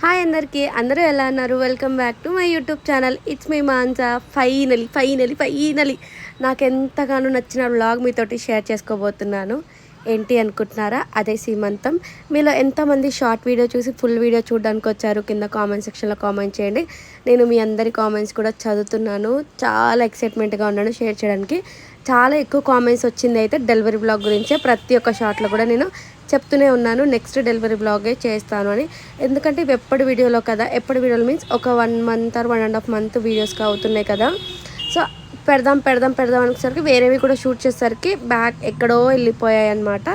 Hi అందరికీ అందరూ ఎలా ఉన్నారు? Welcome back to my YouTube channel. It's me Mansa. Finally నాకు ఎంతగానో నచ్చిన వ్లాగ్ మీతోటి షేర్ చేసుకోబోతున్నాను. ఏంటి అనుకుంటున్నారా? అదే సీమంతం. మీలో ఎంతమంది షార్ట్ వీడియో చూసి ఫుల్ వీడియో చూడడానికి వచ్చారు? కింద కామెంట్ సెక్షన్లో కామెంట్ చేయండి. నేను మీ అందరి కామెంట్స్ కూడా చదువుతున్నాను. చాలా ఎక్సైట్మెంట్గా ఉన్నాను షేర్ చేయడానికి. చాలా ఎక్కువ కామెంట్స్ వచ్చింది అయితే డెలివరీ బ్లాగ్ గురించే. ప్రతి ఒక్క షార్ట్లో కూడా నేను చెప్తూనే ఉన్నాను నెక్స్ట్ డెలివరీ బ్లాగే చేస్తాను అని. ఎందుకంటే ఇవి ఎప్పటి వీడియోలో కదా, ఎప్పటి వీడియోలో మీన్స్ ఒక 1 మంత్ ఆర్ 1.5 మంత్ వీడియోస్గా అవుతున్నాయి కదా. సో పెడదాం అనేసరికి వేరేవి కూడా షూట్ చేసేసరికి బ్యాక్ ఎక్కడో వెళ్ళిపోయాయి అనమాట.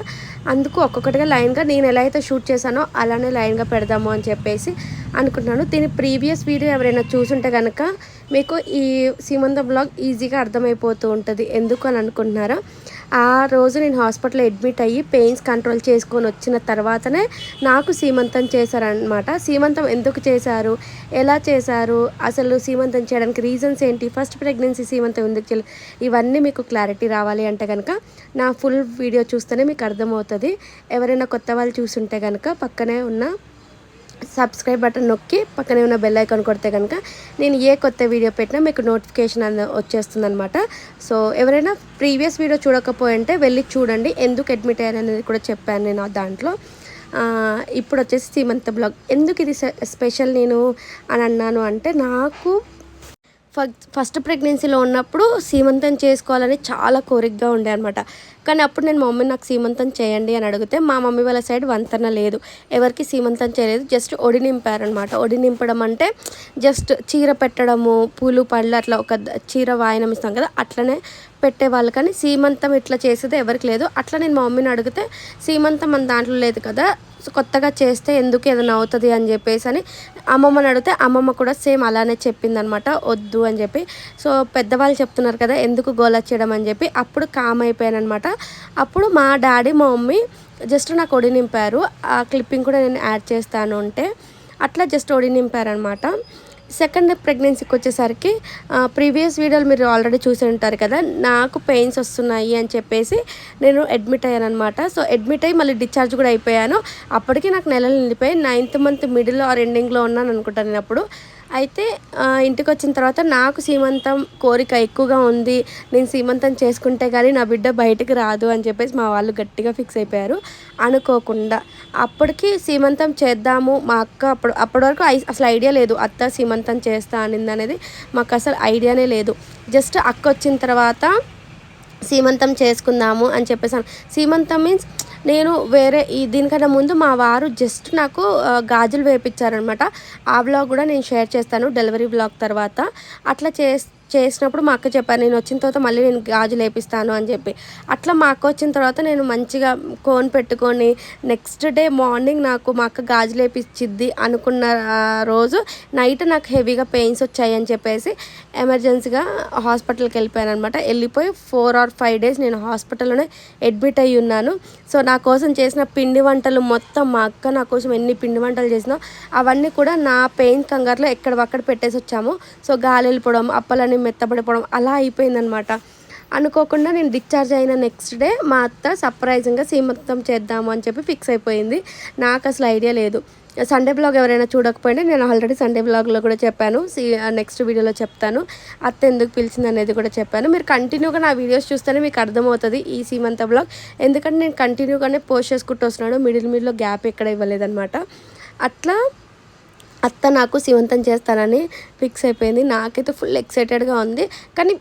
అందుకు ఒక్కొక్కటిగా లైన్గా నేను ఎలా అయితే షూట్ చేశానో అలానే లైన్గా పెడదాము అని చెప్పేసి అనుకుంటున్నాను. దీని ప్రీవియస్ వీడియో ఎవరైనా చూసుంటే కనుక మీకు ఈ సీమంతం బ్లాగ్ ఈజీగా అర్థమైపోతూ ఉంటుంది. ఎందుకు అని అనుకుంటున్నారా? ఆ రోజు నేను హాస్పిటల్లో అడ్మిట్ అయ్యి పెయిన్స్ కంట్రోల్ చేసుకొని వచ్చిన తర్వాతనే నాకు సీమంతం చేశారనమాట. సీమంతం ఎందుకు చేశారు, ఎలా చేశారు, అసలు సీమంతం చేయడానికి రీజన్స్ ఏంటి, ఫస్ట్ ప్రెగ్నెన్సీ సీమంతం ఎందుకు చేయలేదు, ఇవన్నీ మీకు క్లారిటీ రావాలి అంటే కనుక నా ఫుల్ వీడియో చూస్తేనే మీకు అర్థమవుతుంది. ఎవరైనా కొత్త వాళ్ళు చూస్తుంటే కనుక పక్కనే ఉన్న సబ్స్క్రైబ్ బటన్ నొక్కి పక్కనే ఉన్న బెల్ ఐకాన్ కొడితే కనుక నేను ఏ కొత్త వీడియో పెట్టినా మీకు నోటిఫికేషన్ వచ్చేస్తుంది అనమాట. సో ఎవరైనా ప్రీవియస్ వీడియో చూడకపోయింటే వెళ్ళి చూడండి. ఎందుకు అడ్మిట్ అయ్యాను అనేది కూడా చెప్పాను నేను దాంట్లో. ఇప్పుడు వచ్చేసి సీమంత బ్లాగ్ ఎందుకు ఇది స్పెషల్ నేను అని అన్నాను అంటే, నాకు ఫస్ట్ ప్రెగ్నెన్సీలో ఉన్నప్పుడు సీమంతం చేసుకోవాలని చాలా కోరికగా ఉండే అనమాట. కానీ అప్పుడు నేను మా మమ్మీ నాకు సీమంతం చేయండి అని అడిగితే మా మమ్మీ వాళ్ళ సైడ్ వంతన లేదు, ఎవరికి సీమంతం చేయలేదు. జస్ట్ ఒడి నింపారనమాట. ఒడి నింపడం అంటే జస్ట్ చీర పెట్టడము, పూలు పళ్ళు అట్లా ఒక చీర వాయనం ఇస్తాం కదా, అట్లనే పెట్టేవాళ్ళు. కానీ సీమంతం ఇట్లా చేసేది ఎవరికి లేదు. అట్లా నేను మా మమ్మీని అడిగితే సీమంతం మన దాంట్లో లేదు కదా, కొత్తగా చేస్తే ఎందుకు ఏదైనా అవుతుంది అని చెప్పేసి అని అమ్మమ్మని అడిగితే అమ్మమ్మ కూడా సేమ్ అలానే చెప్పిందనమాట, వద్దు అని చెప్పి. సో పెద్దవాళ్ళు చెప్తున్నారు కదా ఎందుకు గోల చేయడం అని చెప్పి అప్పుడు కామ్ అయిపోయాను అనమాట. అప్పుడు మా డాడీ మా మమ్మీ జస్ట్ నాకు ఒడి నింపారు. ఆ క్లిప్పింగ్ కూడా నేను యాడ్ చేస్తాను అంటే అట్లా జస్ట్ ఒడి నింపారనమాట. సెకండ్ ప్రెగ్నెన్సీకి వచ్చేసరికి ప్రీవియస్ వీడియోలు మీరు ఆల్రెడీ చూసి ఉంటారు కదా, నాకు పెయిన్స్ వస్తున్నాయి అని చెప్పేసి నేను అడ్మిట్ అయ్యాను అనమాట. సో అడ్మిట్ అయ్యి మళ్ళీ డిశ్చార్జ్ కూడా అయిపోయాను. అప్పటికి నాకు నెలలు నిండిపోయి 9th మంత్ మిడిల్ ఆర్ ఎండింగ్లో ఉన్నాను అనుకుంటాను నేను అప్పుడు. అయితే ఇంటికి వచ్చిన తర్వాత నాకు సీమంతం కోరిక ఎక్కువగా ఉంది, నేను సీమంతం చేసుకుంటే కానీ నా బిడ్డ బయటికి రాదు అని చెప్పేసి మా వాళ్ళు గట్టిగా ఫిక్స్ అయిపోయారు. అనుకోకుండా అప్పటికి సీమంతం చేద్దాము, మా అక్క అప్పటి వరకు అసలు ఐడియా లేదు అత్త సీమంతం చేస్తా అనింది అనేది మాకు అసలు ఐడియానే లేదు. జస్ట్ అక్క వచ్చిన తర్వాత సీమంతం చేసుకుందాము అని చెప్పేసాను. సీమంతం మీన్స్ నేను వేరే దీనికన్నా ముందు మా వారు జస్ట్ నాకు గాజులు వేయించారనమాట. ఆ బ్లాగ్ కూడా నేను షేర్ చేస్తాను డెలివరీ బ్లాగ్ తర్వాత. అట్లా చేసినప్పుడు మా అక్క చెప్పాను, నేను వచ్చిన తర్వాత మళ్ళీ నేను గాజులు వేపిస్తాను అని చెప్పి. అట్లా మా అక్క వచ్చిన తర్వాత నేను మంచిగా కోన్ పెట్టుకొని నెక్స్ట్ డే మార్నింగ్ నాకు మా అక్క గాజులు వేపించిద్ది అనుకున్న రోజు నైట్ నాకు హెవీగా పెయిన్స్ వచ్చాయి అని చెప్పేసి ఎమర్జెన్సీగా హాస్పిటల్కి వెళ్ళిపోయాను అనమాట. వెళ్ళిపోయి 4 or 5 days నేను హాస్పిటల్లోనే అడ్మిట్ అయ్యి ఉన్నాను. సో నా కోసం చేసిన పిండి వంటలు మొత్తం మా అక్క నా కోసం ఎన్ని పిండి వంటలు చేసినా అవన్నీ కూడా నా పెయిన్ కంగారులో ఎక్కడవక్కడ పెట్టేసి వచ్చాము. సో గాలి వెళ్ళిపోవడం, అప్పలని మెత్తబడిపోవడం అలా అయిపోయిందనమాట. అనుకోకుండా నేను డిశ్చార్జ్ అయిన నెక్స్ట్ డే మా అత్త సర్ప్రైజింగ్గా సీమంతం చేద్దాము అని చెప్పి ఫిక్స్ అయిపోయింది. నాకు అసలు ఐడియా లేదు. సండే బ్లాగ్ ఎవరైనా చూడకపోయింటే నేను ఆల్రెడీ సండే బ్లాగ్లో కూడా చెప్పాను, నెక్స్ట్ వీడియోలో చెప్తాను అత్త ఎందుకు పిలిచింది అనేది కూడా చెప్పాను. మీరు కంటిన్యూగా నా వీడియోస్ చూస్తేనే మీకు అర్థమవుతుంది ఈ సీమంత బ్లాగ్. ఎందుకంటే నేను కంటిన్యూగానే పోస్ట్ చేసుకుంటూ వస్తున్నాను, మిడిల్లో గ్యాప్ ఎక్కడ ఇవ్వలేదన్నమాట. అట్లా అత్త నాకు సీమంతం చేస్తానని ఫిక్స్ అయిపోయింది. నాకైతే ఫుల్ ఎక్సైటెడ్గా ఉంది. కానీ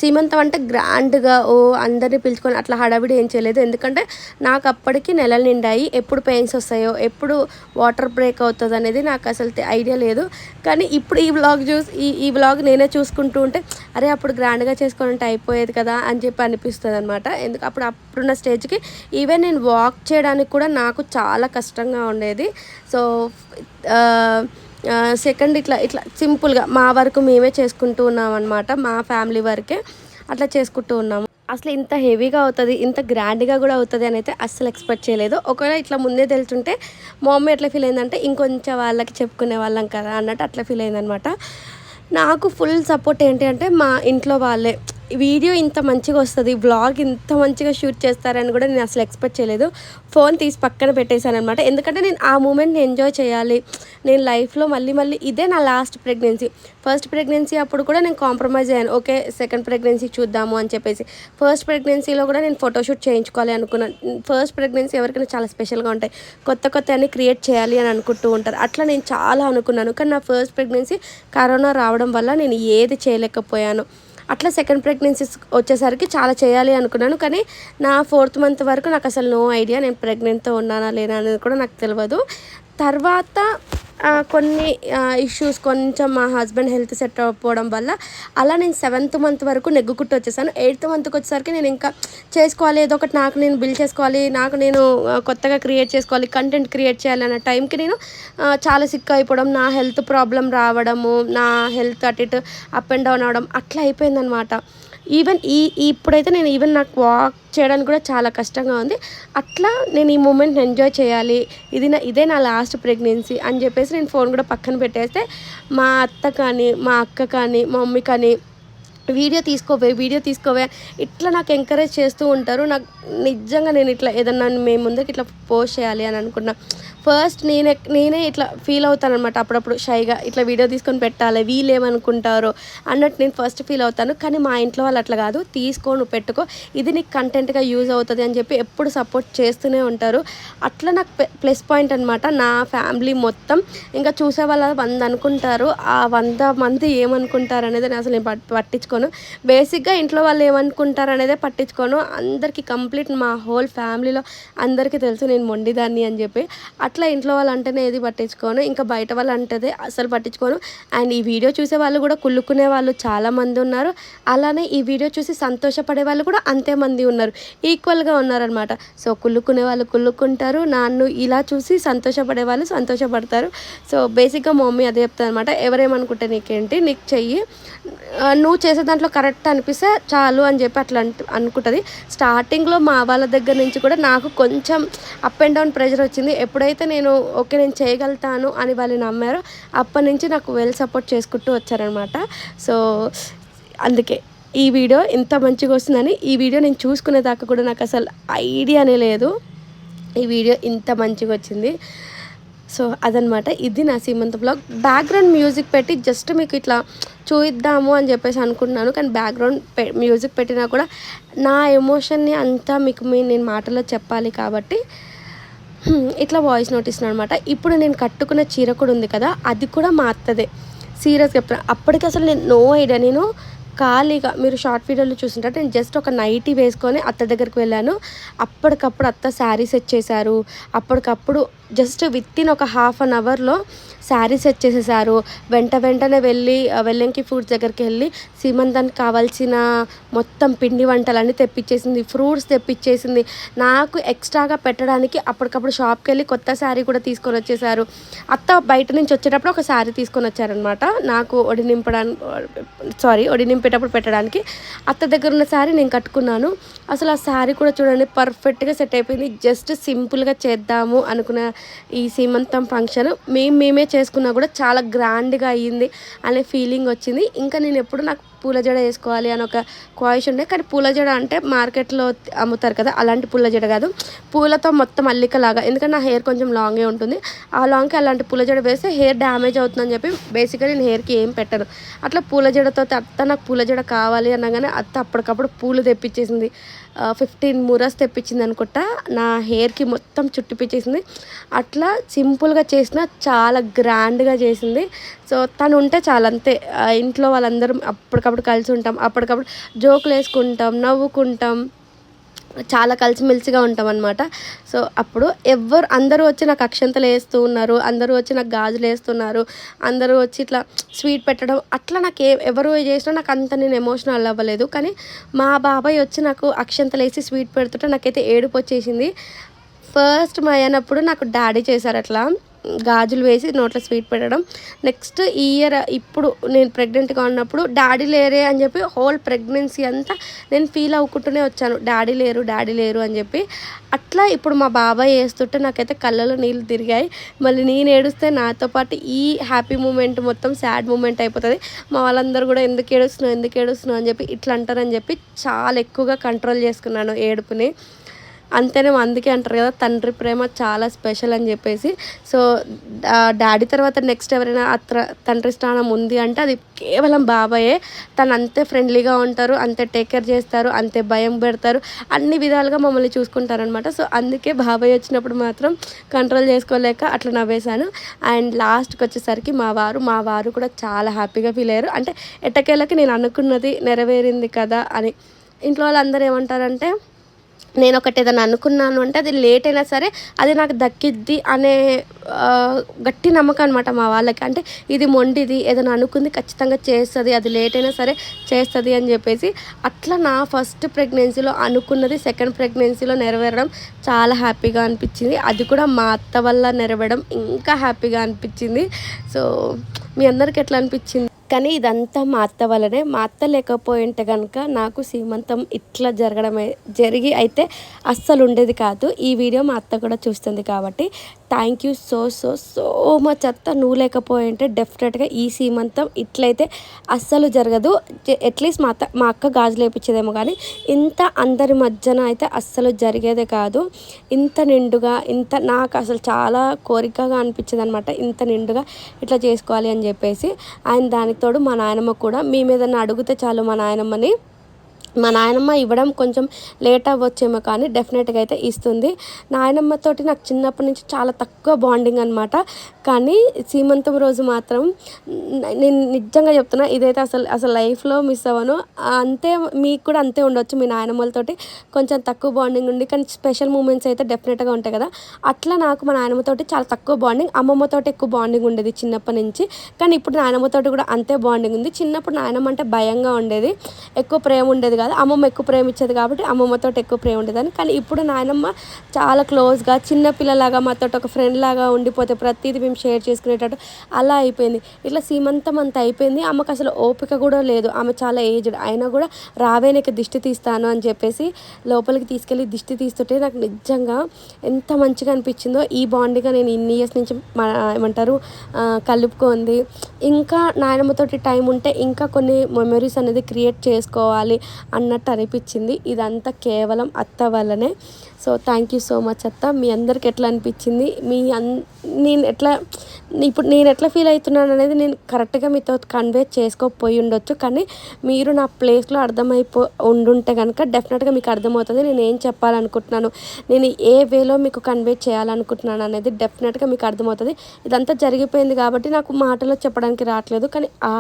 సీమంతం అంటే గ్రాండ్గా అందరినీ పిలుచుకొని అట్లా హడావిడి ఏం చేయలేదు. ఎందుకంటే నాకు అప్పటికి నెలలు నిండాయి, ఎప్పుడు పెయిన్స్ వస్తాయో, ఎప్పుడు వాటర్ బ్రేక్ అవుతుంది అనేది నాకు అసలు ఐడియా లేదు. కానీ ఇప్పుడు ఈ వ్లాగ్ ఈ వ్లాగ్ నేనే చూసుకుంటూ ఉంటే అరే అప్పుడు గ్రాండ్గా చేసుకొని ఉంటే అయిపోయేది కదా అని చెప్పి అనిపిస్తుంది అనమాట. ఎందుకు అప్పుడున్న స్టేజ్కి ఈవెన్ నేను వాక్ చేయడానికి కూడా నాకు చాలా కష్టంగా ఉండేది. సో సెకండ్ ఇట్లా సింపుల్గా మా వరకు మేమే చేసుకుంటూ ఉన్నాం అనమాట, మా ఫ్యామిలీ వరకే అట్లా చేసుకుంటూ ఉన్నాము. అసలు ఇంత హెవీగా అవుతుంది, ఇంత గ్రాండ్గా కూడా అవుతుంది అని అయితే అస్సలు ఎక్స్పెక్ట్ చేయలేదు. ఒకవేళ ఇట్లా ముందే తెలుసుంటే మా మమ్మీ ఎట్లా ఫీల్ అయిందంటే ఇంకొంచెం వాళ్ళకి చెప్పుకునే వాళ్ళం కదా అన్నట్టు అట్లా ఫీల్ అయిందనమాట. నాకు ఫుల్ సపోర్ట్ ఏంటి అంటే మా ఇంట్లో వాళ్ళే. వీడియో ఇంత మంచిగా వస్తుంది, వ్లాగ్ ఇంత మంచిగా షూట్ చేస్తారని కూడా నేను అసలు ఎక్స్పెక్ట్ చేయలేదు. ఫోన్ తీసి పక్కన పెట్టేశాను అనమాట. ఎందుకంటే నేను ఆ మూమెంట్ని ఎంజాయ్ చేయాలి. నేను లైఫ్లో మళ్ళీ ఇదే నా లాస్ట్ ప్రెగ్నెన్సీ. ఫస్ట్ ప్రెగ్నెన్సీ అప్పుడు కూడా నేను కాంప్రమైజ్ అయ్యాను. ఓకే, సెకండ్ ప్రెగ్నెన్సీ చూద్దాము అని చెప్పేసి. ఫస్ట్ ప్రెగ్నెన్సీలో కూడా నేను ఫోటోషూట్ చేయించుకోవాలి అనుకున్నాను. ఫస్ట్ ప్రెగ్నెన్సీ ఎవరికైనా చాలా స్పెషల్గా ఉంటాయి, కొత్త అన్ని క్రియేట్ చేయాలి అని అనుకుంటూ ఉంటారు. అట్లా నేను చాలా అనుకున్నాను. కానీ నా ఫస్ట్ ప్రెగ్నెన్సీ కరోనా రావడం వల్ల నేను ఏది చేయలేకపోయాను. అట్లా సెకండ్ ప్రెగ్నెన్సీ వచ్చేసరికి చాలా చేయాలి అనుకున్నాను. కానీ నా 4th మంత్ వరకు నాకు అసలు నో ఐడియా నేను ప్రెగ్నెంట్తో ఉన్నానా లేనా అనేది కూడా నాకు తెలియదు. తర్వాత కొన్ని ఇష్యూస్, కొంచెం మా హస్బెండ్ హెల్త్ సెట్ అవ్వకపోవడం వల్ల అలా నేను 7th మంత్ వరకు నెగ్గుకుంటూ వచ్చేసాను. 8th మంత్కి వచ్చేసరికి నేను ఇంకా చేసుకోవాలి, ఏదో ఒకటి నాకు నేను బిల్డ్ చేసుకోవాలి, నాకు నేను కొత్తగా క్రియేట్ చేసుకోవాలి, కంటెంట్ క్రియేట్ చేయాలి అన్న టైంకి నేను చాలా సిక్ అయిపోవడం, నా హెల్త్ ప్రాబ్లం రావడము, నా హెల్త్ అటు ఇటు అప్ అండ్ డౌన్ అవ్వడం అట్లా అయిపోయిందనమాట. ఈవెన్ ఇప్పుడైతే నేను నాకు వాక్ చేయడానికి కూడా చాలా కష్టంగా ఉంది. అట్లా నేను ఈ మూమెంట్ని ఎంజాయ్ చేయాలి, ఇదే నా లాస్ట్ ప్రెగ్నెన్సీ అని చెప్పేసి నేను ఫోన్ కూడా పక్కన పెట్టేస్తే మా అత్త కానీ, మా అక్క కానీ, మా మమ్మీ కానీ వీడియో తీసుకోవే ఇట్లా నాకు ఎంకరేజ్ చేస్తూ ఉంటారు. నాకు నిజంగా నేను ఇట్లా ఏదన్నా మేము ముందుకు ఇట్లా పోస్ట్ చేయాలి అని అనుకున్నా. ఫస్ట్ నేనే ఇట్లా ఫీల్ అవుతాను అనమాట. అప్పుడప్పుడు షైగా ఇట్లా వీడియో తీసుకొని పెట్టాలి, వీళ్ళు ఏమనుకుంటారో అన్నట్టు నేను ఫస్ట్ ఫీల్ అవుతాను. కానీ మా ఇంట్లో వాళ్ళు అట్లా కాదు, తీసుకో, నువ్వు పెట్టుకో, ఇది నీకు కంటెంట్గా యూజ్ అవుతుంది అని చెప్పి ఎప్పుడు సపోర్ట్ చేస్తూనే ఉంటారు. అట్లా నాకు ప్లస్ పాయింట్ అనమాట. నా ఫ్యామిలీ మొత్తం ఇంకా చూసే వాళ్ళ 100 అనుకుంటారు, ఆ 100 మంది ఏమనుకుంటారు అనేది నేను అసలు పట్టించుకోను. బేసిక్గా ఇంట్లో వాళ్ళు ఏమనుకుంటారు అనేదే పట్టించుకోను. అందరికీ కంప్లీట్ మా హోల్ ఫ్యామిలీలో అందరికీ తెలుసు నేను మొండిదాన్ని అని చెప్పి. అట్లా ఇంట్లో వాళ్ళు అంటేనే ఏది పట్టించుకోను, ఇంకా బయట వాళ్ళు అంటేదే అసలు పట్టించుకోను. అండ్ ఈ వీడియో చూసే వాళ్ళు కూడా కుళ్ళుకునే వాళ్ళు చాలామంది ఉన్నారు. అలానే ఈ వీడియో చూసి సంతోషపడే వాళ్ళు కూడా అంతే మంది ఉన్నారు, ఈక్వల్గా ఉన్నారనమాట. సో కుళ్ళుకునే వాళ్ళు కుళ్ళుకుంటారు, నన్ను ఇలా చూసి సంతోషపడే వాళ్ళు సంతోషపడతారు. సో బేసిక్గా మా మమ్మీ అదే చెప్తాను అనమాట, ఎవరేమనుకుంటే నీకేంటి, నీకు చెయ్యి, నువ్వు చేసే దాంట్లో కరెక్ట్ అనిపిస్తే చాలు అని చెప్పి అట్లా అనుకుంటుంది. స్టార్టింగ్లో మా వాళ్ళ దగ్గర నుంచి కూడా నాకు కొంచెం అప్ అండ్ డౌన్ ప్రెషర్ వచ్చింది. ఎప్పుడైతే నేను ఓకే నేను చేయగలుగుతాను అని వాళ్ళు నమ్మారో అప్పటి నుంచి నాకు వెల్ సపోర్ట్ చేసుకుంటూ వచ్చారనమాట. సో అందుకే ఈ వీడియో ఇంత మంచిగా వస్తుందని, ఈ వీడియో నేను చూసుకునేదాకా కూడా నాకు అసలు ఐడియానే లేదు ఈ వీడియో ఇంత మంచిగా వచ్చింది. సో అదనమాట, ఇది నా సీమంత బ్లాగ్. బ్యాక్గ్రౌండ్ మ్యూజిక్ పెట్టి జస్ట్ మీకు ఇట్లా చూయిద్దాము అని చెప్పేసి అనుకుంటున్నాను. కానీ బ్యాక్గ్రౌండ్ మ్యూజిక్ పెట్టినా కూడా నా ఎమోషన్ని అంతా మీకు నేను మాటలో చెప్పాలి కాబట్టి ఇట్లా వాయిస్ నోట్ ఇస్తున్నాను అనమాట. ఇప్పుడు నేను కట్టుకున్న చీర కూడా ఉంది కదా, అది కూడా మా అత్తదే. సీరియస్గా చెప్తాను, అప్పటికి అసలు నేను నో ఐడియా. నేను ఖాళీగా మీరు షార్ట్ వీడియోలో చూస్తుంటే నేను జస్ట్ ఒక నైటీ వేసుకొని అత్త దగ్గరికి వెళ్ళాను. అప్పటికప్పుడు అత్త శారీ సెట్ చేశారు. అప్పటికప్పుడు జస్ట్ వితిన్ ఒక 1/2 అవర్లో శారీ సెట్ చేసేసారు. వెంటనే వెల్లంకి ఫుడ్స్ దగ్గరికి వెళ్ళి సీమంతానికి కావాల్సిన మొత్తం పిండి వంటలన్నీ తెప్పించేసింది, ఫ్రూట్స్ తెప్పించేసింది. నాకు ఎక్స్ట్రాగా పెట్టడానికి అప్పటికప్పుడు షాప్కి వెళ్ళి కొత్త శారీ కూడా తీసుకొని వచ్చేసారు. అత్త బయట నుంచి వచ్చేటప్పుడు ఒక శారీ తీసుకొని వచ్చారనమాట, నాకు ఒడి నింపేటప్పుడు పెట్టడానికి. అత్త దగ్గర ఉన్న శారీ నేను కట్టుకున్నాను. అసలు ఆ శారీ కూడా చూడండి పర్ఫెక్ట్గా సెట్ అయిపోయింది. జస్ట్ సింపుల్గా చేద్దాము అనుకున్న ఈ సీమంతం ఫంక్షన్ మేమే చేసుకున్నా కూడా చాలా గ్రాండ్గా అయ్యింది అనే ఫీలింగ్ వచ్చింది. ఇంకా నేను ఎప్పుడు నాకు పూల జడ వేసుకోవాలి అని ఒక క్వాయిష్ ఉండే. కానీ పూల జడ అంటే మార్కెట్లో అమ్ముతారు కదా, అలాంటి పూల జడ కాదు, పూలతో మొత్తం అల్లికలాగా. ఎందుకంటే నా హెయిర్ కొంచెం లాంగే ఉంటుంది, ఆ లాంగ్కి అలాంటి పూల జడ వేస్తే హెయిర్ డ్యామేజ్ అవుతుందని చెప్పి బేసిక్గా నేను హెయిర్కి ఏం పెట్టను. అట్లా పూల జడతో అత్త నాకు పూల జడ కావాలి అనగానే అత్త అప్పటికప్పుడు పూలు తెప్పించేసింది. 15 మూరస్ తెప్పించింది అనుకుంటా, నా హెయిర్కి మొత్తం చుట్టిపించేసింది. అట్లా సింపుల్గా చేసిన చాలా గ్రాండ్గా చేసింది. సో తను ఉంటే చాలా అంతే, ఇంట్లో వాళ్ళందరం అప్పటికప్పుడు కలిసి ఉంటాం, అప్పటికప్పుడు జోకులు వేసుకుంటాం, నవ్వుకుంటాం, చాలా కలిసిమెలిసిగా ఉంటాం అనమాట. సో అప్పుడు అందరూ వచ్చి నాకు అక్షంతలు వేస్తూ ఉన్నారు, అందరూ వచ్చి నాకు గాజులు వేస్తున్నారు, అందరూ వచ్చి ఇట్లా స్వీట్ పెట్టడం, అట్లా నాకు ఎవరు చేసినా నాకు అంత నేను ఎమోషనల్ అవ్వలేదు. కానీ మా బాబాయ్ వచ్చి నాకు అక్షంతలు వేసి స్వీట్ పెడుతుంటే నాకైతే ఏడుపు వచ్చేసింది. ఫస్ట్ మా అయినప్పుడు నాకు డాడీ చేశారు అట్లా గాజులు వేసి నోట్లో స్వీట్ పెట్టడం. నెక్స్ట్ ఈ ఇయర్ ఇప్పుడు నేను ప్రెగ్నెంట్గా ఉన్నప్పుడు డాడీ లేరే అని చెప్పి హోల్ ప్రెగ్నెన్సీ అంతా నేను ఫీల్ అవ్వుకుంటూనే వచ్చాను, డాడీ లేరు అని చెప్పి. అట్లా ఇప్పుడు మా బాబాయ్ వేస్తుంటే నాకైతే కళ్ళలో నీళ్ళు తిరిగాయి. మళ్ళీ నేను ఏడుస్తే నాతో పాటు ఈ హ్యాపీ మూమెంట్ మొత్తం సాడ్ మూమెంట్ అయిపోతుంది. మా వాళ్ళందరూ కూడా ఎందుకు ఏడుస్తున్నావు అని చెప్పి ఇట్లా అంటారని చెప్పి చాలా ఎక్కువగా కంట్రోల్ చేసుకున్నాను ఏడుపుని. అంతేనే, అందుకే అంటారు కదా తండ్రి ప్రేమ చాలా స్పెషల్ అని చెప్పేసి. సో డాడీ తర్వాత నెక్స్ట్ ఎవరైనా తండ్రి స్థానం ఉంది అంటే అది కేవలం బాబాయే. తను అంతే ఫ్రెండ్లీగా ఉంటారు, అంతే టేక్ కేర్ చేస్తారు, అంతే భయం పెడతారు, అన్ని విధాలుగా మమ్మల్ని చూసుకుంటారనమాట. సో అందుకే బాబాయ్ వచ్చినప్పుడు మాత్రం కంట్రోల్ చేసుకోలేక అట్లా నవ్వేశాను. అండ్ లాస్ట్కి వచ్చేసరికి మా వారు కూడా చాలా హ్యాపీగా ఫీల్ అయ్యారు. అంటే ఎట్టకేళ్ళకి నేను అనుకున్నది నెరవేరింది కదా అని. ఇంట్లో వాళ్ళందరూ ఏమంటారంటే, నేను ఒకటి ఏదైనా అనుకున్నాను అంటే అది లేట్ అయినా సరే అది నాకు దక్కిద్ది అనే గట్టి నమ్మకం అనమాట మా వాళ్ళకి. అంటే ఇది మొండిది, ఏదైనా అనుకుంది ఖచ్చితంగా చేస్తుంది, అది లేట్ అయినా సరే చేస్తుంది అని చెప్పేసి. అట్లా నా ఫస్ట్ ప్రెగ్నెన్సీలో అనుకున్నది సెకండ్ ప్రెగ్నెన్సీలో నెరవేరడం చాలా హ్యాపీగా అనిపించింది. అది కూడా మా అత్త వల్ల నెరవేరడం ఇంకా హ్యాపీగా అనిపించింది. సో మీ అందరికి ఎట్లా అనిపించింది? కానీ ఇదంతా మా అత్త వల్లనే. మా అత్త లేకపోయింటే కనుక నాకు సీమంతం ఇట్లా జరిగి అయితే అస్సలు ఉండేది కాదు. ఈ వీడియో మా అత్త కూడా చూస్తుంది కాబట్టి థ్యాంక్ యూ సో మచ్ అత్త. నువ్వు లేకపోయింటే డెఫినెట్గా ఈ సీమంతం ఇట్లయితే అస్సలు జరగదు. అట్లీస్ట్ మా అక్క గాజులు వేయించేదేమో కానీ ఇంత అందరి మధ్యన అయితే అస్సలు జరిగేదే కాదు. ఇంత నిండుగా నాకు అసలు చాలా కోరికగా అనిపించేది అనమాట, ఇంత నిండుగా ఇట్లా చేసుకోవాలి అని చెప్పేసి. అండ్ దానికి తోడు మా నాయనమ్మ కూడా మేము ఏదన్నా అడిగితే చాలు మా నాయనమ్మ ఇవ్వడం కొంచెం లేట్ అవ్వచ్చేమో కానీ డెఫినెట్గా అయితే ఇస్తుంది. నాయనమ్మతోటి నాకు చిన్నప్పటి నుంచి చాలా తక్కువ బాండింగ్ అనమాట. కానీ సీమంతం రోజు మాత్రం నేను నిజంగా చెప్తున్నా, ఇదైతే అసలు లైఫ్లో మిస్ అవ్వను. అంతే మీకు కూడా అంతే ఉండొచ్చు, మీ నాయనమ్మలతోటి కొంచెం తక్కువ బాండింగ్ ఉండి కానీ స్పెషల్ మూమెంట్స్ అయితే డెఫినెట్గా ఉంటాయి కదా. అట్లా నాకు మా నాయనమ్మతోటి చాలా తక్కువ బాండింగ్, అమ్మమ్మతోటి ఎక్కువ బాండింగ్ ఉండేది చిన్నప్పటి నుంచి. కానీ ఇప్పుడు నాయనమ్మతోటి కూడా అంతే బాండింగ్ ఉంది. చిన్నప్పుడు నాయనమ్మ అంటే భయంగా ఉండేది, ఎక్కువ ప్రేమ ఉండేది కాదు. అమ్మమ్మ ఎక్కువ ప్రేమ ఇచ్చేది కాబట్టి అమ్మమ్మతో ఎక్కువ ప్రేమ ఉండేదని. కానీ ఇప్పుడు నాయనమ్మ చాలా క్లోజ్గా చిన్నపిల్లలాగా మాతో ఒక ఫ్రెండ్ లాగా ఉండిపోతే ప్రతిదీ మేము షేర్ చేసుకునేటట్టు అలా అయిపోయింది. ఇట్లా సీమంతం అంత అయిపోయింది. అమ్మకు అసలు ఓపిక కూడా లేదు, ఆమె చాలా ఏజ్డ్ అయినా కూడా రావే నీకు దిష్టి తీస్తాను అని చెప్పేసి లోపలికి తీసుకెళ్ళి దిష్టి తీస్తుంటే నాకు నిజంగా ఎంత మంచిగా అనిపించిందో. ఈ బాండింగ్గా నేను ఇన్ని ఇయర్స్ నుంచి ఏమంటారు కలుపుకుంది. ఇంకా నాయనమ్మతోటి టైం ఉంటే ఇంకా కొన్ని మెమరీస్ అనేది క్రియేట్ చేసుకోవాలి అన్నట్టు అనిపించింది. ఇదంతా కేవలం అత్త వల్లనే. So thank you so much అత్త. మీ అందరికి ఎట్లా అనిపించింది? నేను ఎట్లా ఫీల్ అవుతున్నాను అనేది నేను కరెక్ట్గా మీతో కన్వే చేసుకోకపోయి ఉండొచ్చు. కానీ మీరు నా ప్లేస్లో ఉండుంటే కనుక డెఫినెట్గా మీకు అర్థమవుతుంది నేను ఏం చెప్పాలనుకుంటున్నాను, నేను ఏ వేలో మీకు కన్వే చేయాలనుకుంటున్నాను అనేది డెఫినెట్గా మీకు అర్థమవుతుంది. ఇదంతా జరిగిపోయింది కాబట్టి నాకు మాటలో చెప్పడానికి రావట్లేదు. కానీ ఆ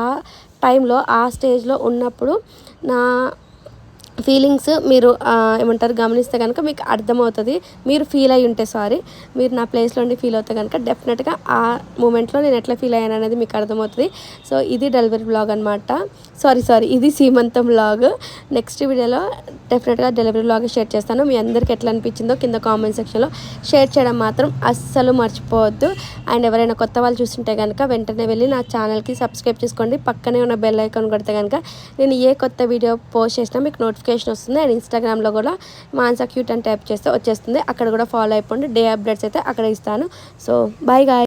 టైంలో ఆ స్టేజ్లో ఉన్నప్పుడు నా ఫీలింగ్స్ మీరు ఏమంటారు గమనిస్తే కనుక మీకు అర్థమవుతుంది. మీరు ఫీల్ అయ్యి ఉంటే మీరు నా ప్లేస్లో ఉండి ఫీల్ అవుతే కనుక డెఫినెట్గా ఆ మూమెంట్లో నేను ఎట్లా ఫీల్ అయ్యాను అనేది మీకు అర్థమవుతుంది. సో ఇది డెలివరీ వ్లాగ్ అనమాట. ఇది సీమంతం వ్లాగ్. నెక్స్ట్ వీడియోలో డెఫినెట్గా డెలివరీ వ్లాగ్ షేర్ చేస్తాను. మీ అందరికి ఎట్లా అనిపించిందో కింద కామెంట్ సెక్షన్లో షేర్ చేయడం మాత్రం అస్సలు మర్చిపోవద్దు. అండ్ ఎవరైనా కొత్త వాళ్ళు చూస్తుంటే కనుక వెంటనే వెళ్ళి నా ఛానల్కి సబ్స్క్రైబ్ చేసుకోండి. పక్కనే ఉన్న బెల్ ఐకాన్ కొడితే కనుక నేను ఏ కొత్త వీడియో పోస్ట్ చేసినా మీకు నోటిఫికేషన్ వస్తుంది. అండ్ ఇన్స్టాగ్రామ్లో కూడా మాన్సా క్యూట్ అని టైప్ చేస్తే వచ్చేస్తుంది. అక్కడ కూడా ఫాలో అయిపోండి. డే అప్డేట్స్ అయితే అక్కడ ఇస్తాను. So bye guy.